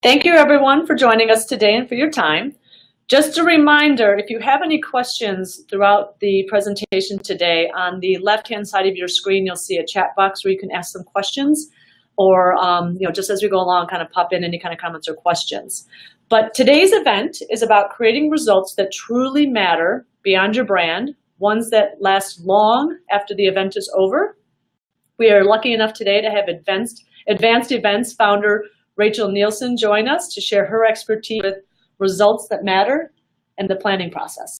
Thank you everyone for joining us today and for your time. Just a reminder, if you have any questions throughout the presentation today, on the left-hand side of your screen, you'll see a chat box where you can ask some questions, or just as we go along, kind of pop in any kind of comments or questions. But today's event is about creating results that truly matter beyond your brand, ones that last long after the event is over. We are lucky enough today to have Advanced Events founder Rachel Nielsen join us to share her expertise with results that matter and the planning process.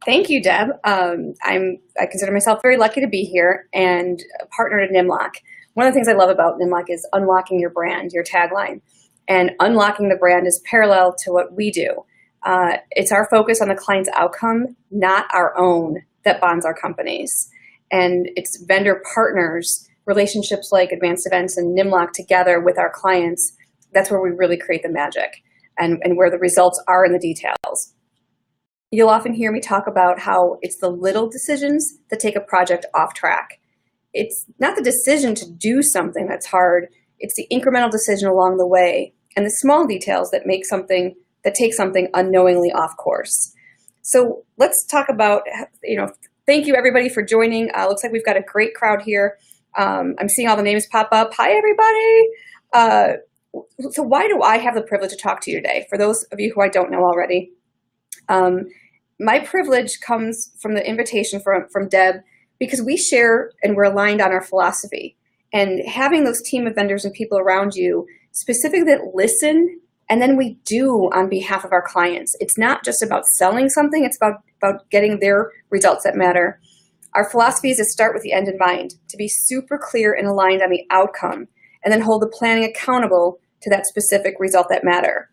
Thank you, Deb. I consider myself very lucky to be here and a partner at Nimlok. One of the things I love about Nimlok is unlocking your brand, your tagline. And unlocking the brand is parallel to what we do. It's our focus on the client's outcome, not our own, that bonds our companies. And it's vendor partners, relationships like Advanced Events and Nimlok together with our clients. That's where we really create the magic and where the results are in the details. You'll often hear me talk about how it's the little decisions that take a project off track. It's not the decision to do something that's hard, it's the incremental decision along the way and the small details that take something unknowingly off course. So let's talk about, thank you everybody for joining. Looks like we've got a great crowd here. I'm seeing all the names pop up. Hi everybody. So why do I have the privilege to talk to you today? For those of you who I don't know already, my privilege comes from the invitation from Deb, because we share and we're aligned on our philosophy. And having those team of vendors and people around you specifically that listen, and then we do on behalf of our clients. It's not just about selling something, it's about getting their results that matter. Our philosophy is to start with the end in mind, to be super clear and aligned on the outcome, and then hold the planning accountable to that specific result that matter.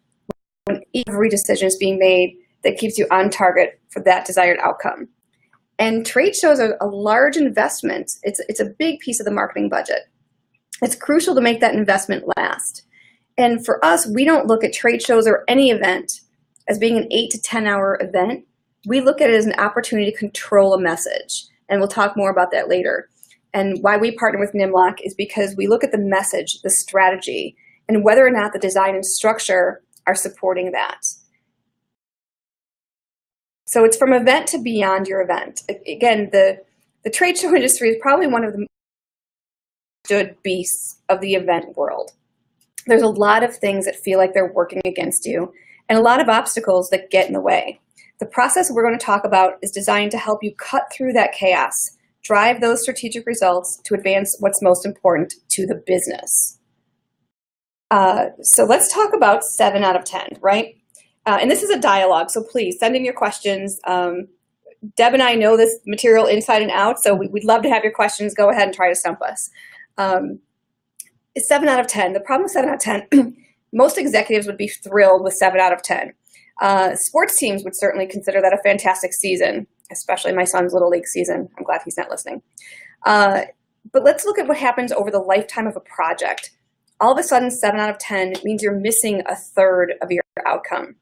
When every decision is being made that keeps you on target for that desired outcome. And trade shows are a large investment. It's a big piece of the marketing budget. It's crucial to make that investment last. And for us, we don't look at trade shows or any event as being an 8 to 10 hour event. We look at it as an opportunity to control a message. And we'll talk more about that later. And why we partner with Nimlok is because we look at the message, the strategy, and whether or not the design and structure are supporting that. So it's from event to beyond your event. Again, the trade show industry is probably one of the good beasts of the event world. There's a lot of things that feel like they're working against you and a lot of obstacles that get in the way. The process we're going to talk about is designed to help you cut through that chaos, drive those strategic results to advance what's most important to the business. So let's talk about 7 out of 10, right? And this is a dialogue, so please send in your questions. Deb and I know this material inside and out, so we'd love to have your questions. Go ahead and try to stump us. It's 7 out of 10. The problem with 7 out of 10, most executives would be thrilled with 7 out of 10. Sports teams would certainly consider that a fantastic season, especially my son's Little League season. I'm glad he's not listening. But let's look at what happens over the lifetime of a project. All of a sudden, 7 out of 10 means you're missing a third of your outcome.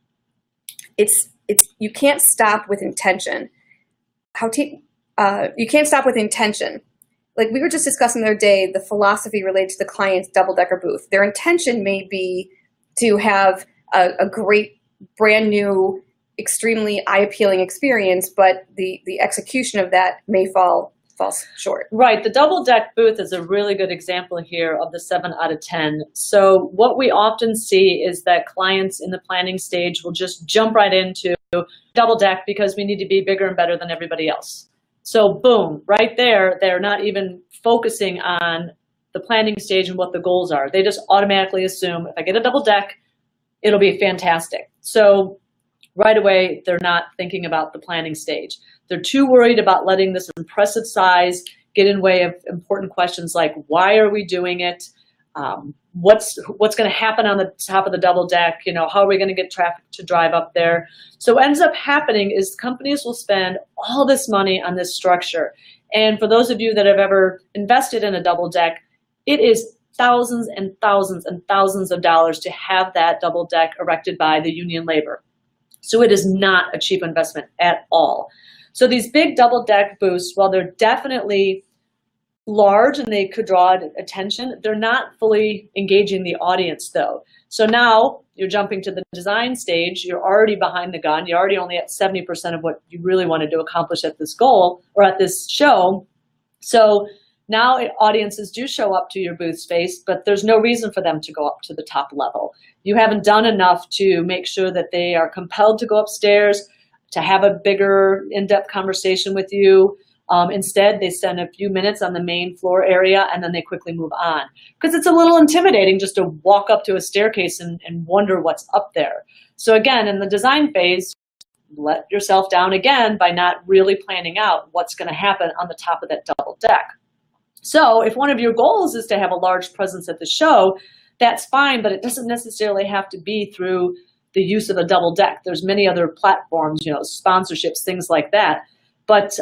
You can't stop with intention. You can't stop with intention. Like we were just discussing the other day, the philosophy related to the client's double-decker booth. Their intention may be to have a great, brand new, extremely eye-appealing experience, but the execution of that may fall short. Right, the double deck booth is a really good example here of the 7 out of 10. So what we often see is that clients in the planning stage will just jump right into double deck because we need to be bigger and better than everybody else. So boom, right there, they're not even focusing on the planning stage and what the goals are. They just automatically assume if I get a double deck, it'll be fantastic. So right away, they're not thinking about the planning stage. They're too worried about letting this impressive size get in way of important questions like, why are we doing it? What's going to happen on the top of the double deck? How are we going to get traffic to drive up there? So what ends up happening is companies will spend all this money on this structure. And for those of you that have ever invested in a double deck, it is thousands and thousands and thousands of dollars to have that double deck erected by the union labor. So it is not a cheap investment at all. So these big double deck booths, while they're definitely large and they could draw attention. They're not fully engaging the audience though. So now you're jumping to the design stage. You're already behind the gun. You're already only at 70% of what you really wanted to accomplish at this goal or at this show. So now audiences do show up to your booth space, but there's no reason for them to go up to the top level. You haven't done enough to make sure that they are compelled to go upstairs, to have a bigger in-depth conversation with you. Instead, they spend a few minutes on the main floor area and then they quickly move on. Because it's a little intimidating just to walk up to a staircase and wonder what's up there. So again, in the design phase, let yourself down again by not really planning out what's going to happen on the top of that double deck. So if one of your goals is to have a large presence at the show, that's fine, but it doesn't necessarily have to be through the use of a double deck. There's many other platforms, sponsorships, things like that. But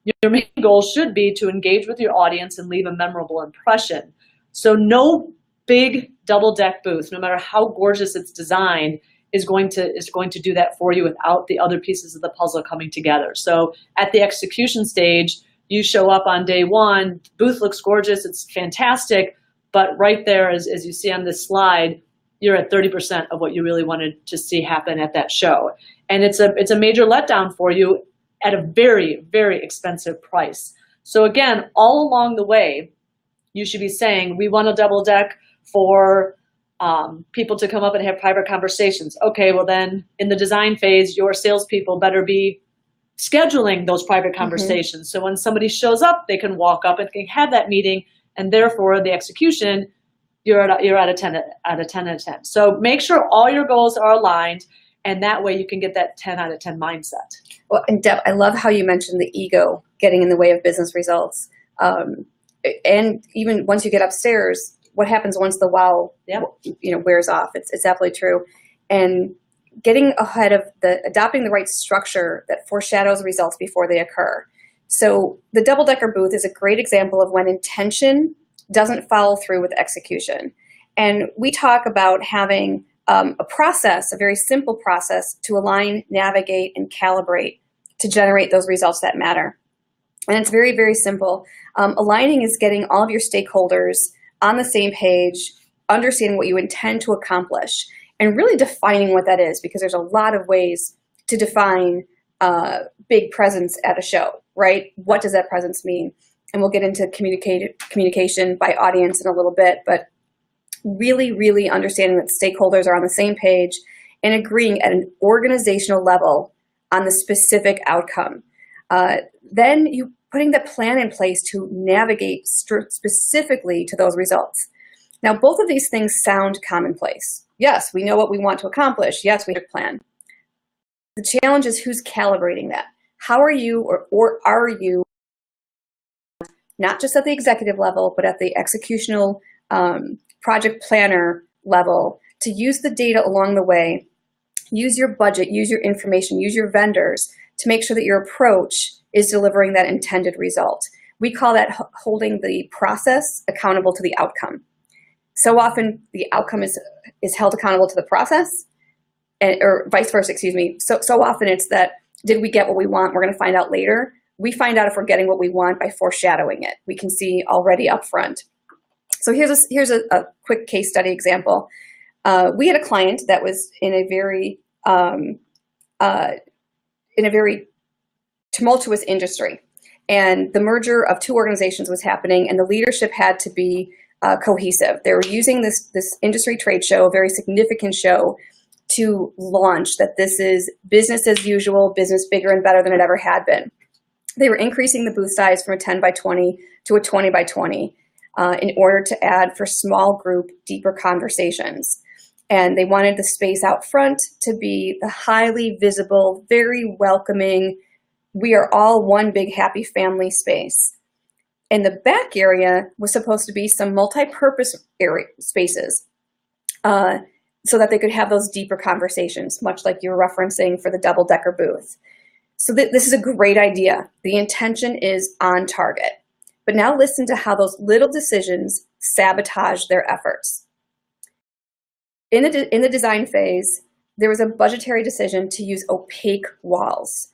your main goal should be to engage with your audience and leave a memorable impression. So no big double deck booth, no matter how gorgeous it's designed, is going to do that for you without the other pieces of the puzzle coming together. So at the execution stage, you show up on day one, booth looks gorgeous, it's fantastic, but right there, as you see on this slide, you're at 30% of what you really wanted to see happen at that show. And it's a major letdown for you at a very, very expensive price. So again, all along the way, you should be saying, we want a double deck for people to come up and have private conversations. Okay, well then in the design phase, your salespeople better be scheduling those private conversations. Mm-hmm. So when somebody shows up, they can walk up and can have that meeting, and therefore the execution, you're at a 10 out of 10 out of 10. So make sure all your goals are aligned, and that way you can get that 10 out of 10 mindset. Well, and Deb, I love how you mentioned the ego getting in the way of business results. And even once you get upstairs, what happens once the wow, wears off? It's absolutely true. And getting ahead of adopting the right structure that foreshadows results before they occur. So the double-decker booth is a great example of when intention doesn't follow through with execution. And we talk about having a process, a very simple process to align, navigate, and calibrate to generate those results that matter. And it's very, very simple. Aligning is getting all of your stakeholders on the same page, understanding what you intend to accomplish, and really defining what that is, because there's a lot of ways to define big presence at a show, right? What does that presence mean? And we'll get into communication by audience in a little bit, but really, really understanding that stakeholders are on the same page and agreeing at an organizational level on the specific outcome. Then you putting the plan in place to navigate specifically to those results. Now, both of these things sound commonplace. Yes, we know what we want to accomplish. Yes, we have a plan. The challenge is who's calibrating that. How are you or are you, not just at the executive level, but at the executional project planner level, to use the data along the way, use your budget, use your information, use your vendors to make sure that your approach is delivering that intended result. We call that holding the process accountable to the outcome. So often the outcome is held accountable to the process, or vice versa, excuse me. So often it's that, did we get what we want? We're going to find out later. We find out if we're getting what we want by foreshadowing it. We can see already up front. So here's a quick case study example. We had a client that was in a very tumultuous industry, and the merger of two organizations was happening, and the leadership had to be cohesive. They were using this industry trade show, a very significant show, to launch that this is business as usual, business bigger and better than it ever had been. They were increasing the booth size from a 10 by 20 to a 20 by 20 in order to add for small group, deeper conversations. And they wanted the space out front to be the highly visible, very welcoming, we are all one big happy family space. And the back area was supposed to be some multi-purpose area spaces so that they could have those deeper conversations, much like you were referencing for the double-decker booth. So this is a great idea. The intention is on target. But now listen to how those little decisions sabotage their efforts. In the design phase, there was a budgetary decision to use opaque walls.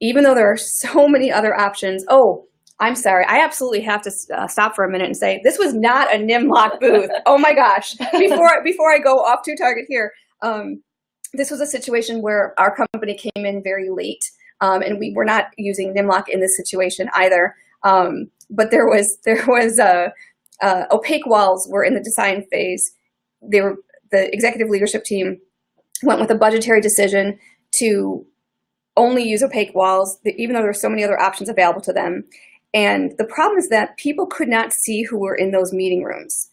Even though there are so many other options, I'm sorry. I absolutely have to stop for a minute and say this was not a Nimlok booth. Oh my gosh! Before I go off to target here, this was a situation where our company came in very late, and we were not using Nimlok in this situation either. But there was opaque walls were in the design phase. The executive leadership team went with a budgetary decision to only use opaque walls, even though there were so many other options available to them. And the problem is that people could not see who were in those meeting rooms.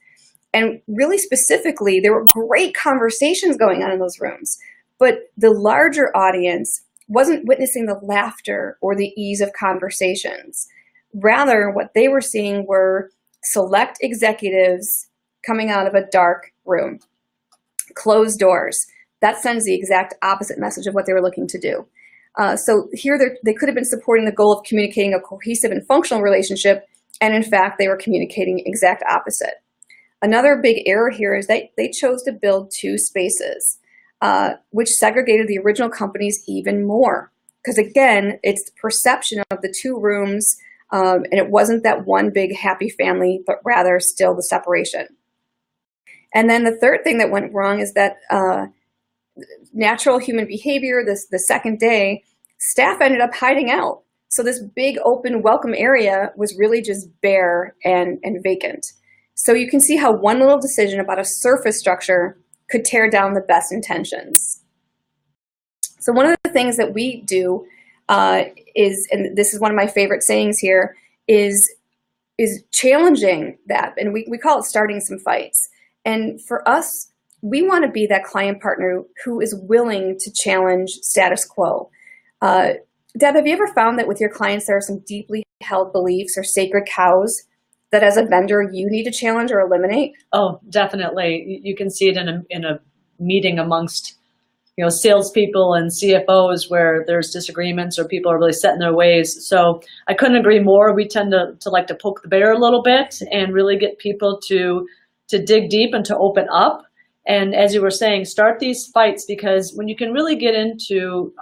And really specifically, there were great conversations going on in those rooms, but the larger audience wasn't witnessing the laughter or the ease of conversations. Rather, what they were seeing were select executives coming out of a dark room, closed doors. That sends the exact opposite message of what they were looking to do. So here they could have been supporting the goal of communicating a cohesive and functional relationship, and in fact, they were communicating exact opposite. Another big error here is that they chose to build two spaces, which segregated the original companies even more. Because again, it's the perception of the two rooms, and it wasn't that one big happy family, but rather still the separation. And then the third thing that went wrong is that natural human behavior, the second day, staff ended up hiding out. So this big open welcome area was really just bare and vacant. So you can see how one little decision about a surface structure could tear down the best intentions. So one of the things that we do is, and this is one of my favorite sayings here, is challenging that. And we call it starting some fights. And for us, we want to be that client partner who is willing to challenge status quo. Deb, have you ever found that with your clients there are some deeply held beliefs or sacred cows that as a vendor you need to challenge or eliminate? Oh, definitely. You can see it in a meeting amongst salespeople and CFOs where there's disagreements or people are really set in their ways. So I couldn't agree more. We tend to like to poke the bear a little bit and really get people to dig deep and to open up. And as you were saying, start these fights, because when you can really get into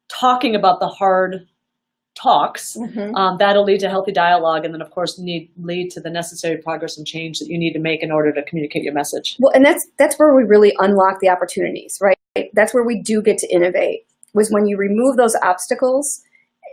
talking about the hard talks, that'll lead to healthy dialogue, and then of course lead to the necessary progress and change that you need to make in order to communicate your message. Well, and that's where we really unlock the opportunities, right? That's where we do get to innovate, was when you remove those obstacles.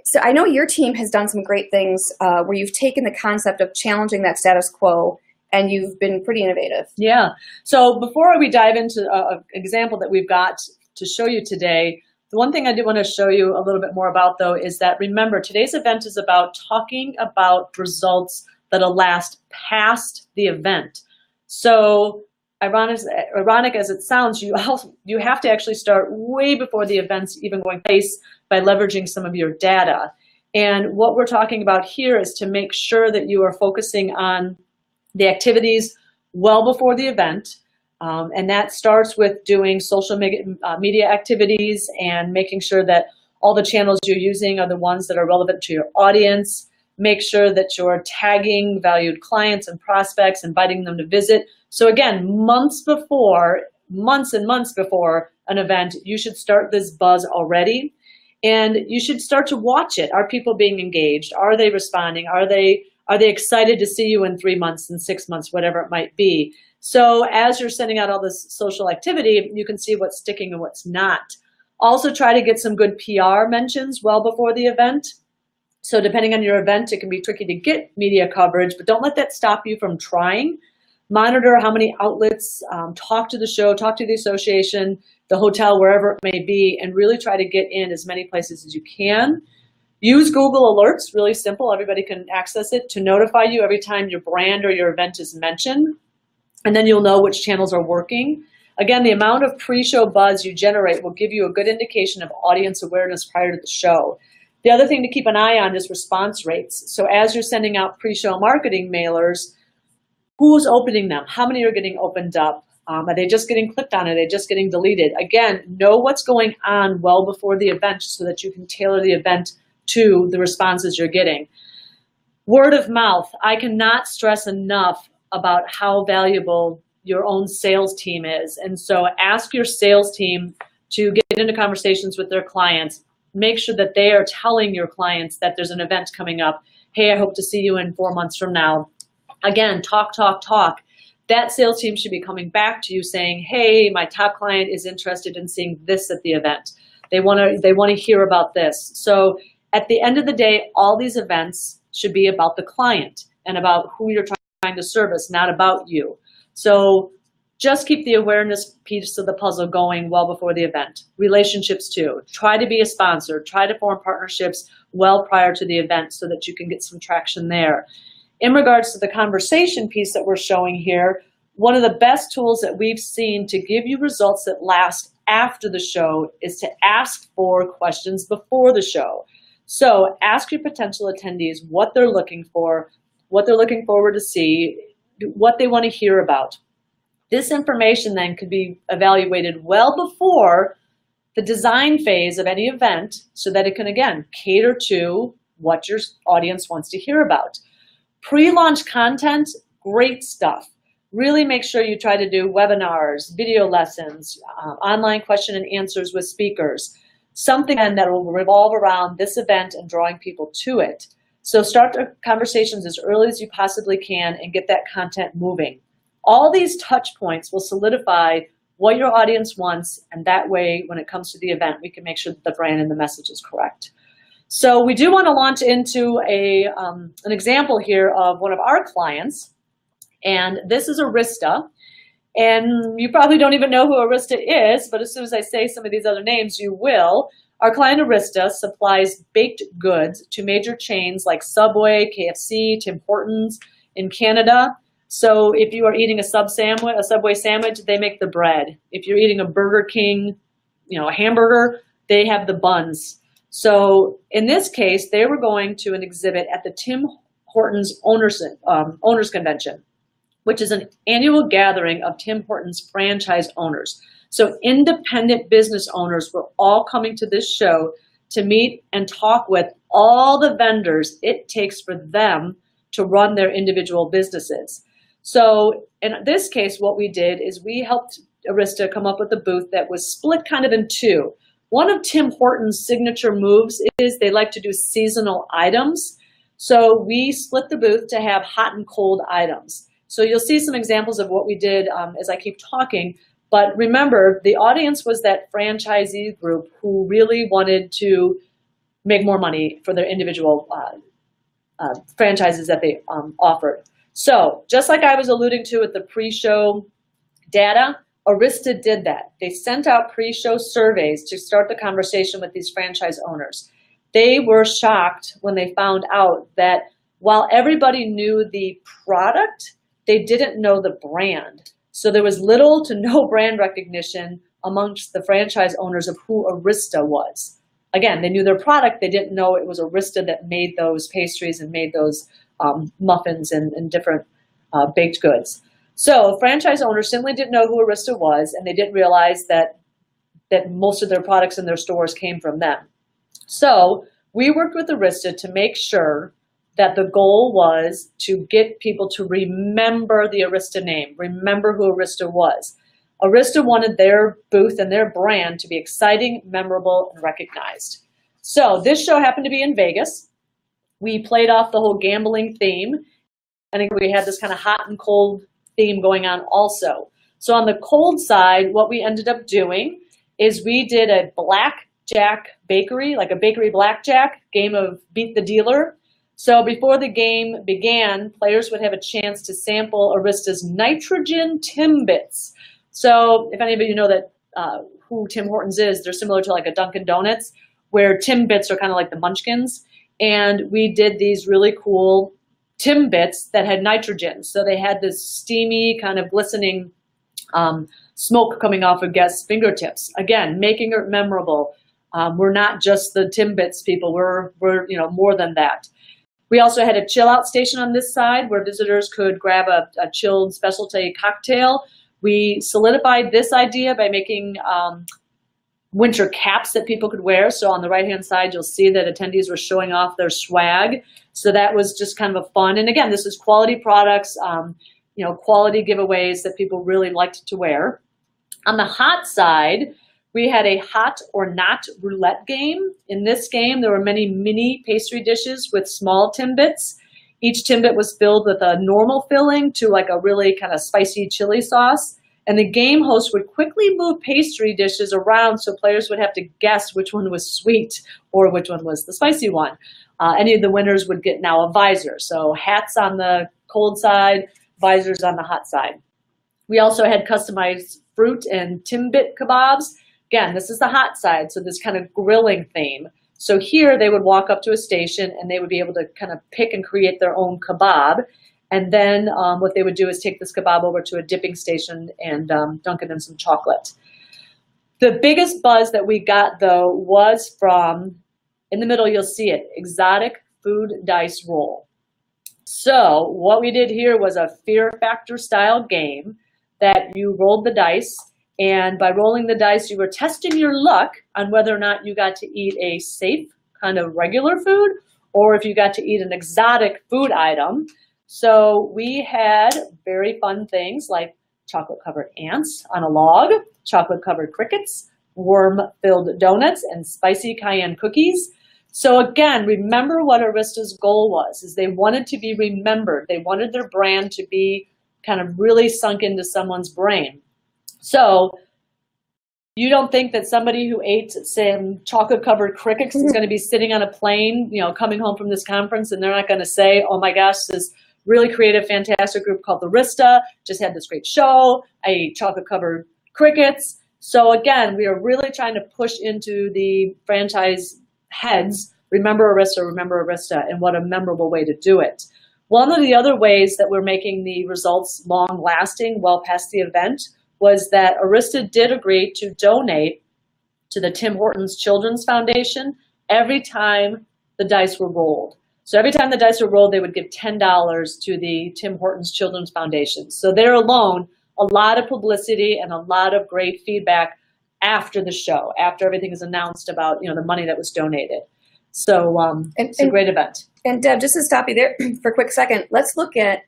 So I know your team has done some great things where you've taken the concept of challenging that status quo and you've been pretty innovative. Yeah. So before we dive into an example that we've got to show you today, the one thing I do want to show you a little bit more about, though, is that, remember, today's event is about talking about results that'll last past the event. So ironic as it sounds, you have to actually start way before the event's even going place by leveraging some of your data. And what we're talking about here is to make sure that you are focusing on the activities well before the event. And that starts with doing social media activities and making sure that all the channels you're using are the ones that are relevant to your audience. Make sure that you're tagging valued clients and prospects, inviting them to visit. So again, months and months before an event, you should start this buzz already. And you should start to watch it. Are people being engaged? Are they responding? Are they excited to see you in 3 months and 6 months, whatever it might be? So as you're sending out all this social activity, you can see what's sticking and what's not. Also try to get some good PR mentions well before the event. So depending on your event, it can be tricky to get media coverage, but don't let that stop you from trying. Monitor how many outlets, talk to the show, talk to the association, the hotel, wherever it may be, and really try to get in as many places as you can. Use Google Alerts, really simple. Everybody can access it to notify you every time your brand or your event is mentioned. And then you'll know which channels are working. Again, the amount of pre-show buzz you generate will give you a good indication of audience awareness prior to the show. The other thing to keep an eye on is response rates. So as you're sending out pre-show marketing mailers, who's opening them? How many are getting opened up? Are they just getting clicked on? Are they just getting deleted? Again, know what's going on well before the event so that you can tailor the event to the responses you're getting. Word of mouth. I cannot stress enough about how valuable your own sales team is. And so ask your sales team to get into conversations with their clients. Make sure that they are telling your clients that there's an event coming up. hey, I hope to see you in 4 months from now. Again, talk, talk, talk. That sales team should be coming back to you saying, hey, my top client is interested in seeing this at the event. They want to hear about this. So at the end of the day, all these events should be about the client and about who you're trying to service, not about you. So just keep the awareness piece of the puzzle going well before the event. Relationships too. Try to be a sponsor. Try to form partnerships well prior to the event so that you can get some traction there. In regards to the conversation piece that we're showing here, one of the best tools that we've seen to give you results that last after the show is to ask for questions before the show. So ask your potential attendees what they're looking for, what they're looking forward to see, what they want to hear about. This information then could be evaluated well before the design phase of any event so that it can, again, cater to what your audience wants to hear about. Pre-launch content, great stuff. Really make sure you try to do webinars, video lessons, online question and answers with speakers, something that will revolve around this event and drawing people to it. So start the conversations as early as you possibly can and get that content moving. All these touch points will solidify what your audience wants, and that way, when it comes to the event, we can make sure that the brand and the message is correct. So we do want to launch into an example here of one of our clients, and this is Arista. And you probably don't even know who Arista is, but as soon as I say some of these other names, you will. Our client Arista supplies baked goods to major chains like Subway, KFC, Tim Hortons in Canada. So if you are eating a Subway sandwich, they make the bread. If you're eating a Burger King, a hamburger, they have the buns. So in this case, they were going to an exhibit at the Tim Hortons Owners Convention, which is an annual gathering of Tim Hortons franchise owners. So independent business owners were all coming to this show to meet and talk with all the vendors it takes for them to run their individual businesses. So in this case, what we did is we helped Arista come up with a booth that was split kind of in two. One of Tim Hortons' signature moves is they like to do seasonal items. So we split the booth to have hot and cold items. So you'll see some examples of what we did as I keep talking. But remember, the audience was that franchisee group who really wanted to make more money for their individual franchises that they offered. So just like I was alluding to with the pre-show data, Arista did that. They sent out pre-show surveys to start the conversation with these franchise owners. They were shocked when they found out that while everybody knew the product, they didn't know the brand. So there was little to no brand recognition amongst the franchise owners of who Arista was. Again, they knew their product. They didn't know it was Arista that made those pastries and made those muffins and different baked goods. So franchise owners simply didn't know who Arista was, and they didn't realize that most of their products in their stores came from them. So we worked with Arista to make sure that the goal was to get people to remember the Arista name, remember who Arista was. Arista wanted their booth and their brand to be exciting, memorable, and recognized. So this show happened to be in Vegas. We played off the whole gambling theme, and we had this kind of hot and cold theme going on also. So on the cold side, what we ended up doing is we did a blackjack bakery, like a bakery blackjack game of Beat the Dealer. So before the game began, players would have a chance to sample Arista's nitrogen Timbits. So if any of you know that who Tim Hortons is, they're similar to like a Dunkin' Donuts, where Timbits are kind of like the munchkins. And we did these really cool Timbits that had nitrogen. So they had this steamy kind of glistening smoke coming off of guests' fingertips. Again, making it memorable. We're not just the Timbits people. We're more than that. We also had a chill out station on this side where visitors could grab a chilled specialty cocktail. We solidified this idea by making winter caps that people could wear. So on the right-hand side, you'll see that attendees were showing off their swag. So that was just kind of a fun. And again, this is quality products, quality giveaways that people really liked to wear. On the hot side, We had a hot or not roulette game. In this game, there were many mini pastry dishes with small Timbits. Each Timbit was filled with a normal filling to like a really kind of spicy chili sauce. And the game host would quickly move pastry dishes around so players would have to guess which one was sweet or which one was the spicy one. Any of the winners would get now a visor. So hats on the cold side, visors on the hot side. We also had customized fruit and Timbit kebabs. Again, this is the hot side, so this kind of grilling theme. So here they would walk up to a station and they would be able to kind of pick and create their own kebab. And then what they would do is take this kebab over to a dipping station and dunk it in some chocolate. The biggest buzz that we got, though, was from, in the middle you'll see it, exotic food dice roll. So what we did here was a fear factor style game that you rolled the dice. And by rolling the dice, you were testing your luck on whether or not you got to eat a safe kind of regular food or if you got to eat an exotic food item. So we had very fun things like chocolate-covered ants on a log, chocolate-covered crickets, worm-filled donuts, and spicy cayenne cookies. So again, remember what Arista's goal was, is they wanted to be remembered. They wanted their brand to be kind of really sunk into someone's brain. So you don't think that somebody who ate some chocolate-covered crickets is going to be sitting on a plane, coming home from this conference, and they're not going to say, oh my gosh, this really creative, fantastic group called the Arista just had this great show. I ate chocolate-covered crickets. So again, we are really trying to push into the franchise heads, remember Arista, and what a memorable way to do it. One of the other ways that we're making the results long-lasting, well past the event, was that Arista did agree to donate to the Tim Hortons Children's Foundation every time the dice were rolled. So every time the dice were rolled, they would give $10 to the Tim Hortons Children's Foundation. So there alone, a lot of publicity and a lot of great feedback after the show, after everything is announced about the money that was donated. So it's a great event. And Deb, just to stop you there for a quick second, let's look at,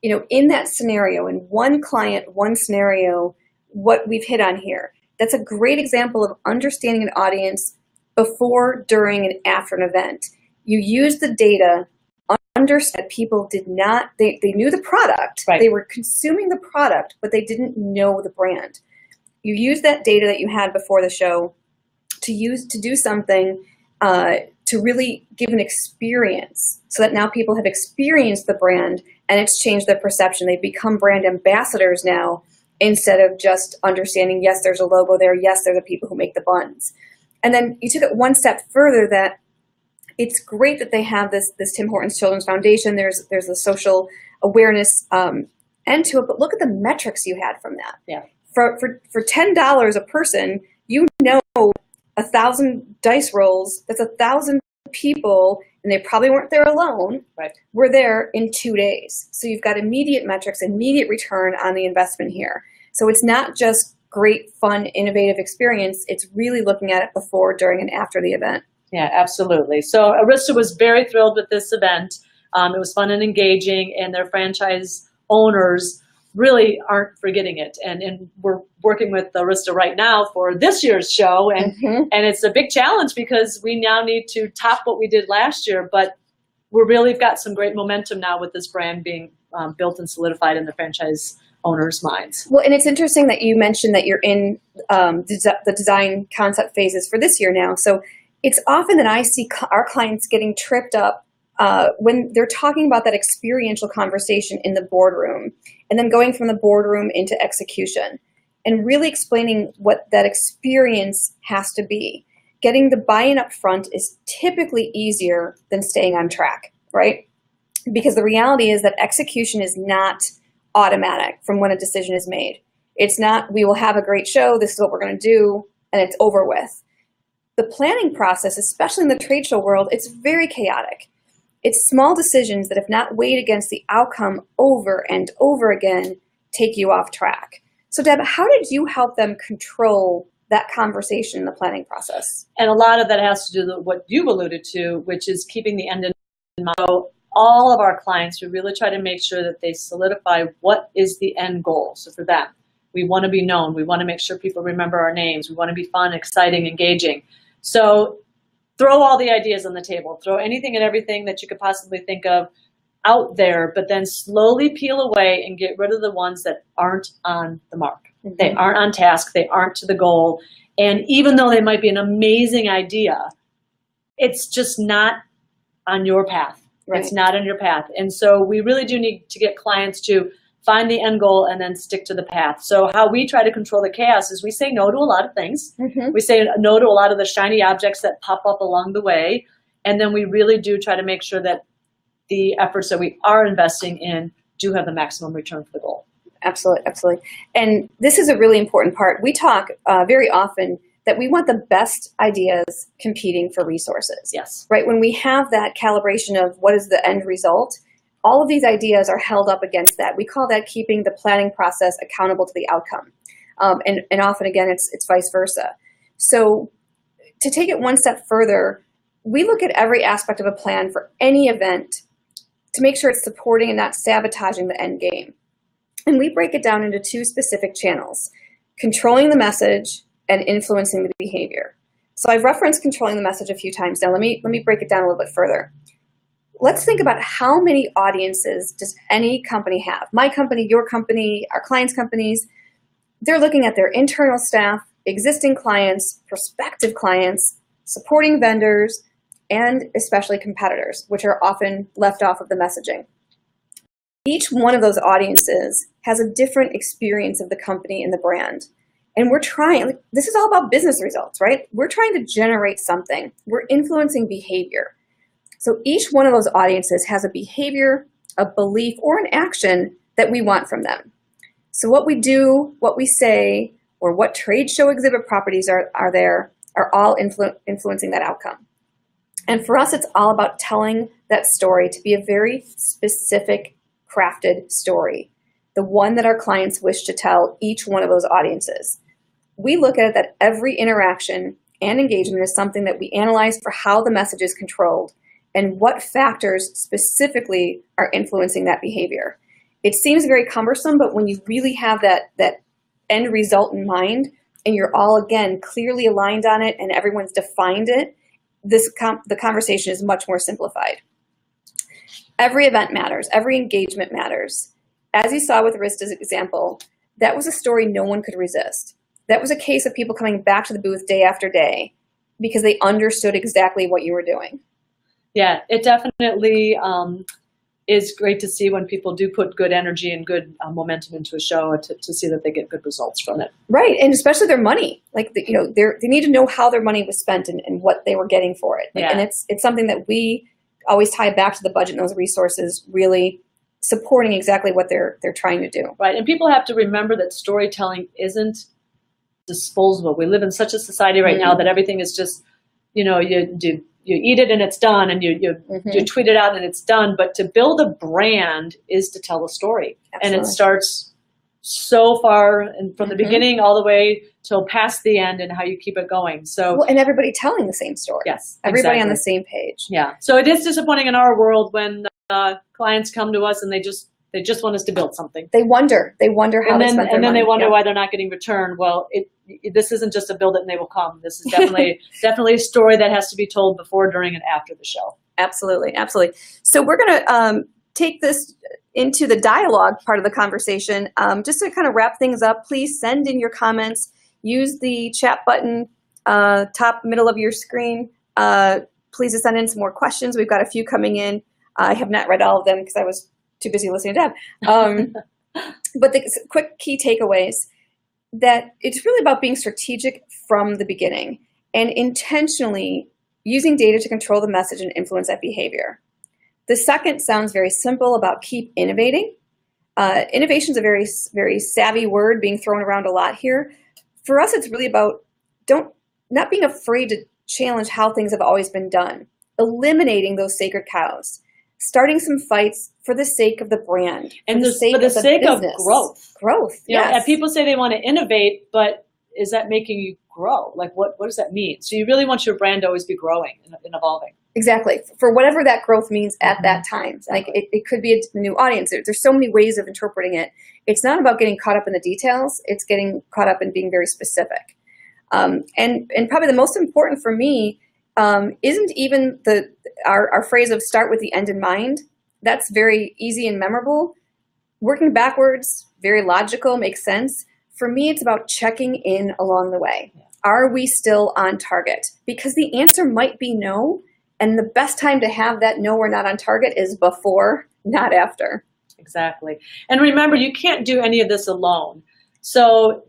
in that scenario, in one client, one scenario, what we've hit on here. That's a great example of understanding an audience before, during, and after an event. You use the data, understand people did not, they knew the product, right. They were consuming the product, but they didn't know the brand. You use that data that you had before the show to do something to really give an experience so that now people have experienced the brand and it's changed their perception. They've become brand ambassadors now instead of just understanding, yes, there's a logo there. Yes, they're the people who make the buns. And then you took it one step further that it's great that they have this Tim Hortons Children's Foundation. There's a social awareness end to it, but look at the metrics you had from that. Yeah. For $10 a person, 1,000 dice rolls, that's 1,000 people, and they probably weren't there alone, right. Were there in 2 days. So you've got immediate metrics, immediate return on the investment here. So it's not just great, fun, innovative experience. It's really looking at it before, during, and after the event. Yeah, absolutely. So Arista was very thrilled with this event. It was fun and engaging, and their franchise owners really aren't forgetting it. And we're working with Arista right now for this year's show, and and it's a big challenge because we now need to top what we did last year, but we've got some great momentum now with this brand being built and solidified in the franchise owners' minds. Well, and it's interesting that you mentioned that you're in the design concept phases for this year now. So it's often that I see our clients getting tripped up when they're talking about that experiential conversation in the boardroom and then going from the boardroom into execution and really explaining what that experience has to be. Getting the buy-in up front is typically easier than staying on track, right? Because the reality is that execution is not automatic from when a decision is made. It's not, we will have a great show, this is what we're going to do, and it's over with. The planning process, especially in the trade show world, it's very chaotic. It's small decisions that, if not weighed against the outcome over and over again, take you off track. So Deb, how did you help them control that conversation in the planning process? And a lot of that has to do with what you've alluded to, which is keeping the end in mind. So all of our clients, we really try to make sure that they solidify what is the end goal. So for them, We want to be known. We want to make sure people remember our names. We want to be fun, exciting, engaging. So throw all the ideas on the table. Throw anything and everything that you could possibly think of out there, but then slowly peel away and get rid of the ones that aren't on the mark. Mm-hmm. They aren't on task. They aren't to the goal. And even though they might be an amazing idea, it's just not on your path. Right. It's not on your path. And so we really do need to get clients to find the end goal and then stick to the path. So how we try to control the chaos is we say no to a lot of things. Mm-hmm. We say no to a lot of the shiny objects that pop up along the way. And then we really do try to make sure that the efforts that we are investing in do have the maximum return for the goal. Absolutely, absolutely. And this is a really important part. We talk very often that we want the best ideas competing for resources. Yes. Right? When we have that calibration of what is the end result, all of these ideas are held up against that. We call that keeping the planning process accountable to the outcome. And often, again, it's vice versa. So to take it one step further, we look at every aspect of a plan for any event to make sure it's supporting and not sabotaging the end game. And we break it down into two specific channels: controlling the message and influencing the behavior. So I've referenced controlling the message a few times now. Let me break it down a little bit further. Let's think about how many audiences does any company have? My company, your company, our clients' companies. They're looking at their internal staff, existing clients, prospective clients, supporting vendors, and especially competitors, which are often left off of the messaging. Each one of those audiences has a different experience of the company and the brand. And we're trying, this is all about business results, right? We're trying to generate something. We're influencing behavior. So each one of those audiences has a behavior, a belief, or an action that we want from them. So what we do, what we say, or what trade show exhibit properties are there are all influencing that outcome. And for us, it's all about telling that story to be a very specific, crafted story, the one that our clients wish to tell each one of those audiences. We look at it that every interaction and engagement is something that we analyze for how the message is controlled and what factors specifically are influencing that behavior. It seems very cumbersome, but when you really have that end result in mind and you're all, again, clearly aligned on it and everyone's defined it, the conversation is much more simplified. Every event matters. Every engagement matters. As you saw with Rista's example, that was a story no one could resist. That was a case of people coming back to the booth day after day because they understood exactly what you were doing. Yeah, it definitely is great to see when people do put good energy and good momentum into a show to see that they get good results from it. Right, and especially their money. Like, they need to know how their money was spent and what they were getting for it. Like, yeah. And it's something that we always tie back to the budget and those resources, really supporting exactly what they're trying to do. Right, and people have to remember that storytelling isn't disposable. We live in such a society right now that everything is just, you eat it and it's done, and you tweet it out and it's done. But to build a brand is to tell a story. Absolutely. And it starts so far and from the beginning all the way till past the end, and how you keep it going. So, and everybody telling the same story. Yes, everybody exactly. On the same page. Yeah. So it is disappointing in our world when clients come to us and they just want us to build something. They wonder how they spent their money. And then they wonder why they're not getting return. Well, this isn't just a build it and they will come. This is definitely a story that has to be told before, during, and after the show. Absolutely, absolutely. So we're going to take this into the dialogue part of the conversation. Just to kind of wrap things up, please send in your comments. Use the chat button top middle of your screen. Please send in some more questions. We've got a few coming in. I have not read all of them because I was too busy listening to Deb. But the quick key takeaways, that it's really about being strategic from the beginning and intentionally using data to control the message and influence that behavior. The second sounds very simple, about keep innovating. Innovation is a very, very savvy word being thrown around a lot here. For us, it's really about not being afraid to challenge how things have always been done, eliminating those sacred cows, starting some fights for the sake of the brand, and for the sake of growth. Growth, yes. And people say they want to innovate, but is that making you grow? Like, what does that mean? So you really want your brand to always be growing and evolving. Exactly. For whatever that growth means at that time. Exactly. Like it could be a new audience. There's so many ways of interpreting it. It's not about getting caught up in the details. It's getting caught up in being very specific. And probably the most important for me isn't even our phrase of start with the end in mind. That's very easy and memorable. Working backwards, very logical, makes sense. For me, it's about checking in along the way. Yeah. Are we still on target? Because the answer might be no. And the best time to have that no, we're not on target is before, not after. Exactly. And remember, you can't do any of this alone. So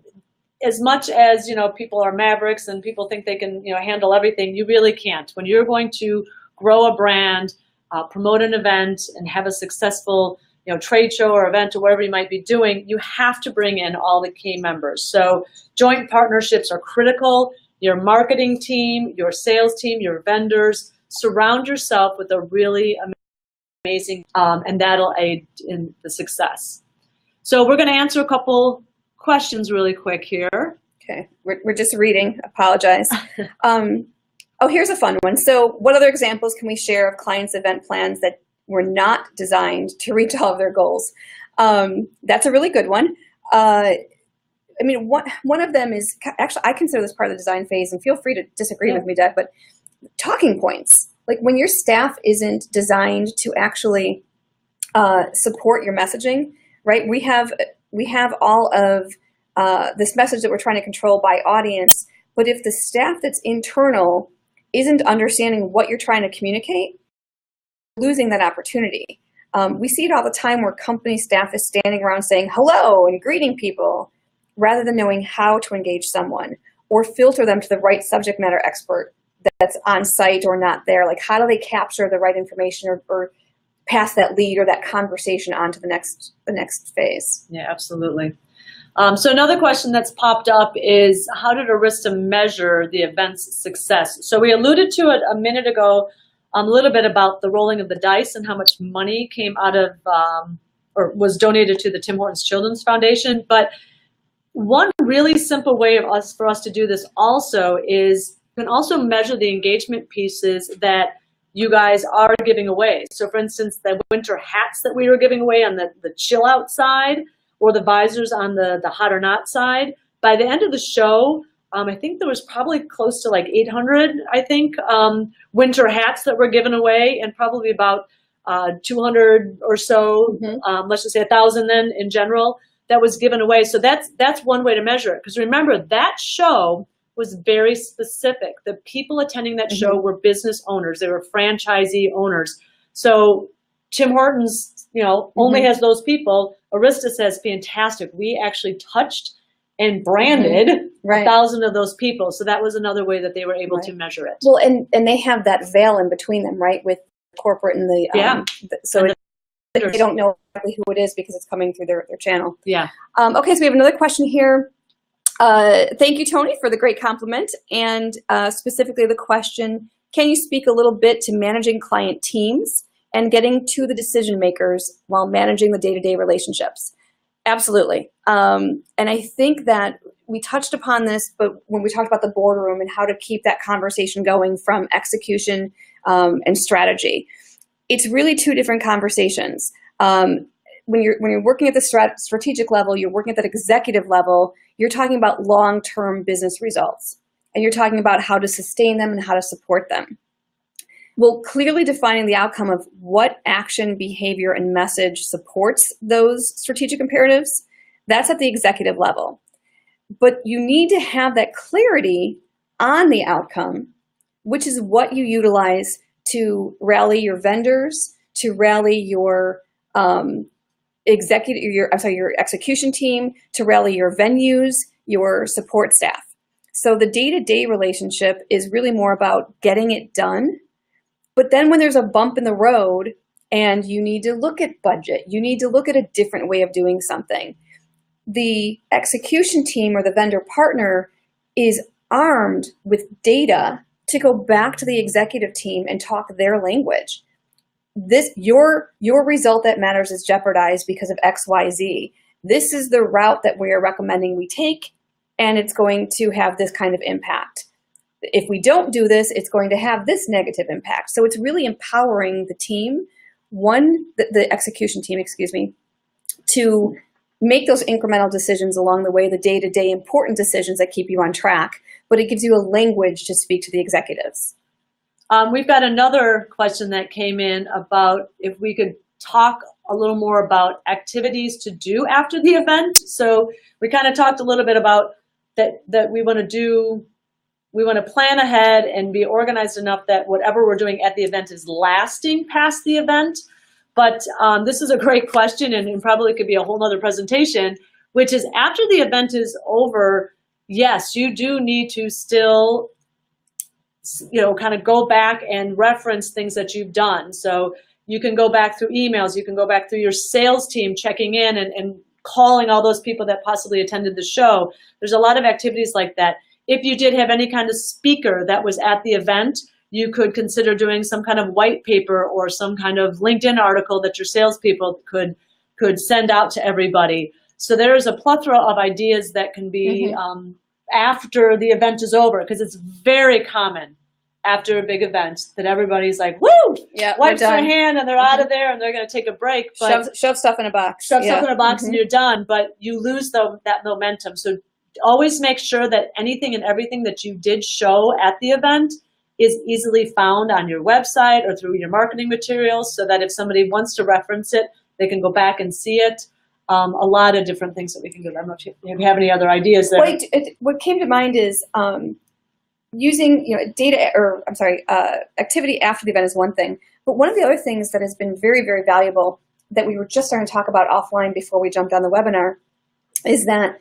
as much as, people are mavericks and people think they can, handle everything, you really can't. When you're going to grow a brand, promote an event, and have a successful, trade show or event or whatever you might be doing, you have to bring in all the key members. So joint partnerships are critical. Your marketing team, your sales team, your vendors. Surround yourself with a really amazing, and that'll aid in the success. So we're going to answer a couple questions really quick here. Okay, we're just reading. Apologize. Here's a fun one. So what other examples can we share of clients' event plans that were not designed to reach all of their goals? That's a really good one. One of them is, actually, I consider this part of the design phase, and feel free to disagree with me, Deb, but talking points. Like when your staff isn't designed to actually support your messaging, right? We have all of this message that we're trying to control by audience, but if the staff that's internal isn't understanding what you're trying to communicate, losing that opportunity. We see it all the time where company staff is standing around saying hello and greeting people rather than knowing how to engage someone or filter them to the right subject matter expert that's on site or not there. Like, how do they capture the right information or pass that lead or that conversation on to the next phase? Yeah, absolutely. So another question that's popped up is, how did Arista measure the event's success? So we alluded to it a minute ago, a little bit about the rolling of the dice and how much money came out of or was donated to the Tim Hortons Children's Foundation. But one really simple way for us to do this also is you can also measure the engagement pieces that you guys are giving away. So for instance, the winter hats that we were giving away on the chill out side, or the visors on the hot or not side, by the end of the show, I think there was probably close to like 800, winter hats that were given away, and probably about 200 or so, let's just say 1,000 then in general, that was given away. So that's one way to measure it. Because remember, that show was very specific. The people attending that show were business owners. They were franchisee owners. So Tim Hortons, only has those people. Arista says, fantastic. We actually touched and branded 1,000 of those people. So that was another way that they were able to measure it. Well, and they have that veil in between them, right? With corporate and the, so they don't know exactly who it is because it's coming through their channel. Yeah. Okay, so we have another question here. Thank you, Tony, for the great compliment. And specifically the question, can you speak a little bit to managing client teams and getting to the decision makers while managing the day-to-day relationships? Absolutely. And I think that we touched upon this, but when we talked about the boardroom and how to keep that conversation going from execution and strategy, it's really two different conversations. When you're working at the strategic level, you're working at that executive level, you're talking about long-term business results, and you're talking about how to sustain them and how to support them. Well, clearly defining the outcome of what action, behavior, and message supports those strategic imperatives, that's at the executive level. But you need to have that clarity on the outcome, which is what you utilize to rally your vendors, to rally your your execution team, to rally your venues, your support staff. So the day-to-day relationship is really more about getting it done. But then when there's a bump in the road and you need to look at budget, you need to look at a different way of doing something, the execution team or the vendor partner is armed with data to go back to the executive team and talk their language. Your result that matters is jeopardized because of XYZ. This is the route that we are recommending we take, and it's going to have this kind of impact. If we don't do this, it's going to have this negative impact. So it's really empowering the team, the execution team, to make those incremental decisions along the way, the day-to-day important decisions that keep you on track, but it gives you a language to speak to the executives. We've got another question that came in about if we could talk a little more about activities to do after the event. So we kind of talked a little bit about that we want to plan ahead and be organized enough that whatever we're doing at the event is lasting past the event. But this is a great question, and probably could be a whole nother presentation, which is after the event is over, yes, you do need to still, kind of go back and reference things that you've done. So you can go back through emails, you can go back through your sales team checking in and calling all those people that possibly attended the show. There's a lot of activities like that. If you did have any kind of speaker that was at the event, you could consider doing some kind of white paper or some kind of LinkedIn article that your salespeople could send out to everybody. So there is a plethora of ideas that can be after the event is over, because it's very common after a big event that everybody's like, woo, wipes their hand and they're out of there and they're going to take a break. But shove stuff in a box. Shove stuff in a box and you're done, but you lose that momentum. So always make sure that anything and everything that you did show at the event is easily found on your website or through your marketing materials, so that if somebody wants to reference it, they can go back and see it. A lot of different things that we can do. I don't know if you have any other ideas there. What came to mind is using activity after the event is one thing, but one of the other things that has been very, very valuable that we were just starting to talk about offline before we jumped on the webinar is that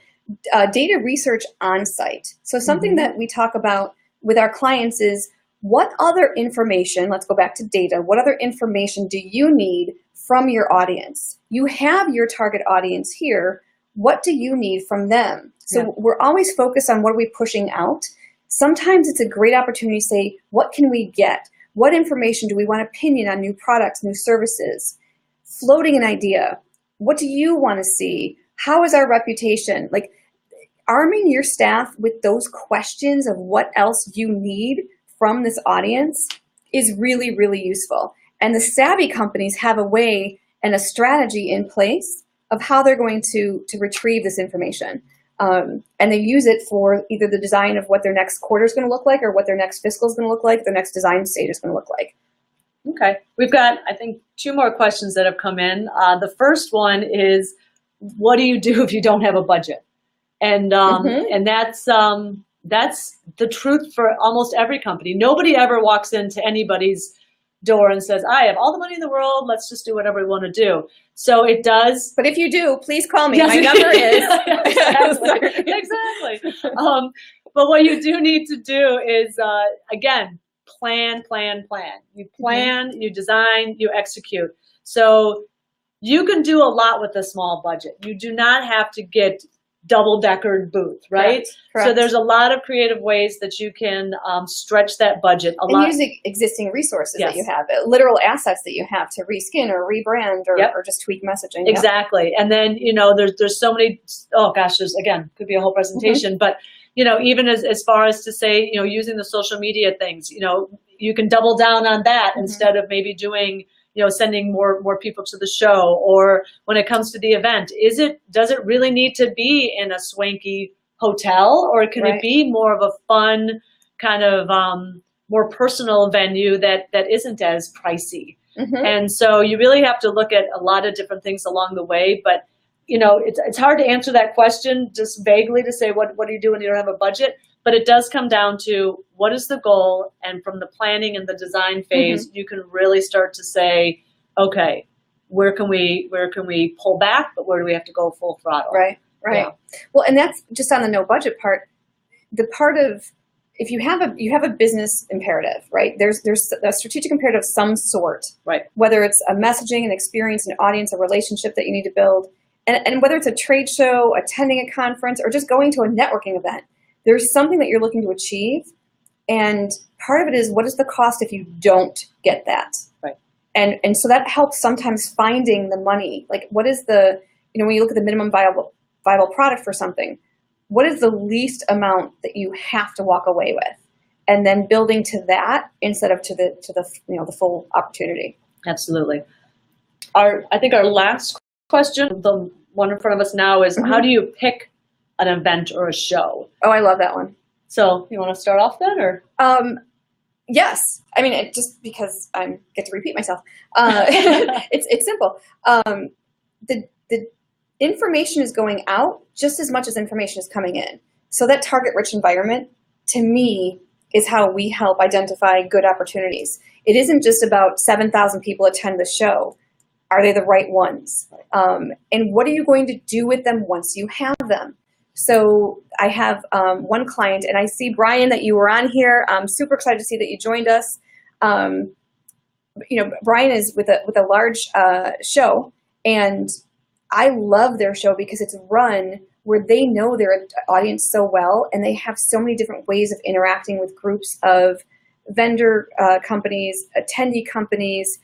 data research on site. So something that we talk about with our clients is, what other information, let's go back to data, what other information do you need from your audience? You have your target audience here. What do you need from them? So we're always focused on what are we pushing out. Sometimes it's a great opportunity to say, what can we get? What information do we want opinion on new products, new services? Floating an idea. What do you want to see? How is our reputation? Like, arming your staff with those questions of what else you need from this audience is really, really useful. And the savvy companies have a way and a strategy in place of how they're going to retrieve this information. And they use it for either the design of what their next quarter is going to look like, or what their next fiscal is going to look like, their next design stage is going to look like. Okay. We've got, I think, 2 more questions that have come in. The first one is, what do you do if you don't have a budget? And that's the truth for almost every company. Nobody ever walks into anybody's door and says, I have all the money in the world, let's just do whatever we want to do. So it does. But if you do, please call me. My number is. Exactly. But what you do need to do is, again, plan. You plan, you design, you execute. So you can do a lot with a small budget. You do not have to get double-deckered booth, right? Correct. So there's a lot of creative ways that you can stretch that budget. Using existing resources that you have, literal assets that you have to reskin or rebrand or just tweak messaging. Exactly. And then, there's so many, there's, again, could be a whole presentation, but, even as far as to say, using the social media things, you can double down on that instead of maybe doing, sending more people to the show. Or when it comes to the event, does it really need to be in a swanky hotel, or can it be more of a fun kind of more personal venue that isn't as pricey? And so you really have to look at a lot of different things along the way. But it's hard to answer that question just vaguely to say what do you do when you don't have a budget. But it does come down to, what is the goal? And from the planning and the design phase, you can really start to say, okay, where can we pull back, but where do we have to go full throttle? Right. Yeah. Well, and that's just on the no budget part. The part of, if you have a business imperative, right? There's a strategic imperative of some sort, right? Whether it's a messaging, an experience, an audience, a relationship that you need to build, and whether it's a trade show, attending a conference, or just going to a networking event. There's something that you're looking to achieve, and part of it is, what is the cost if you don't get that? Right. And so that helps sometimes finding the money. Like, what is the, when you look at the minimum viable product for something, what is the least amount that you have to walk away with, and then building to that instead of to the full opportunity. Absolutely. I think our last question, the one in front of us now, is how do you pick an event or a show? Oh, I love that one. So you want to start off then, or? Yes. I mean, just because I get to repeat myself. It's simple. The information is going out just as much as information is coming in. So that target-rich environment, to me, is how we help identify good opportunities. It isn't just about 7,000 people attend the show. Are they the right ones? And what are you going to do with them once you have them? So I have one client, and I see, Brian, that you were on here. I'm super excited to see that you joined us. Brian is with a large show, and I love their show because it's run where they know their audience so well, and they have so many different ways of interacting with groups of vendor companies, attendee companies,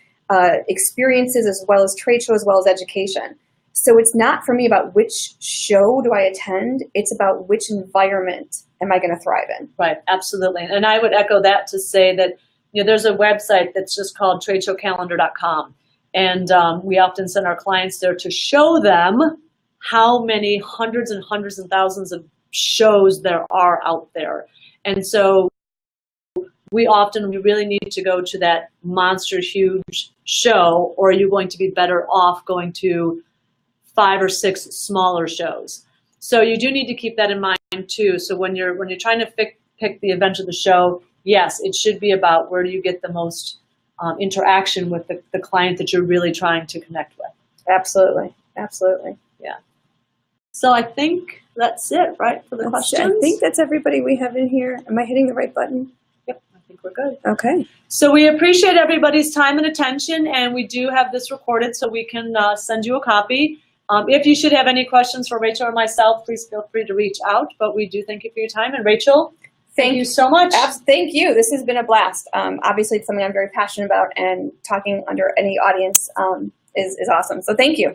experiences, as well as trade show, as well as education. So it's not for me about which show do I attend, it's about which environment am I going to thrive in. Right, absolutely. And I would echo that to say that there's a website that's just called tradeshowcalendar.com. And we often send our clients there to show them how many hundreds and hundreds and thousands of shows there are out there. And so we really need to go to that monster huge show, or are you going to be better off going to 5 or 6 smaller shows? So you do need to keep that in mind too. So when you're trying to pick the event of the show, yes, it should be about where do you get the most interaction with the client that you're really trying to connect with. Absolutely. Absolutely. Yeah. So I think that's it, right, for the questions? I think that's everybody we have in here. Am I hitting the right button? Yep, I think we're good. Okay. So we appreciate everybody's time and attention, and we do have this recorded so we can send you a copy. If you should have any questions for Rachel or myself, please feel free to reach out. But we do thank you for your time. And Rachel, thank you so much. Thank you. This has been a blast. Obviously, it's something I'm very passionate about, and talking under any audience is awesome. So thank you.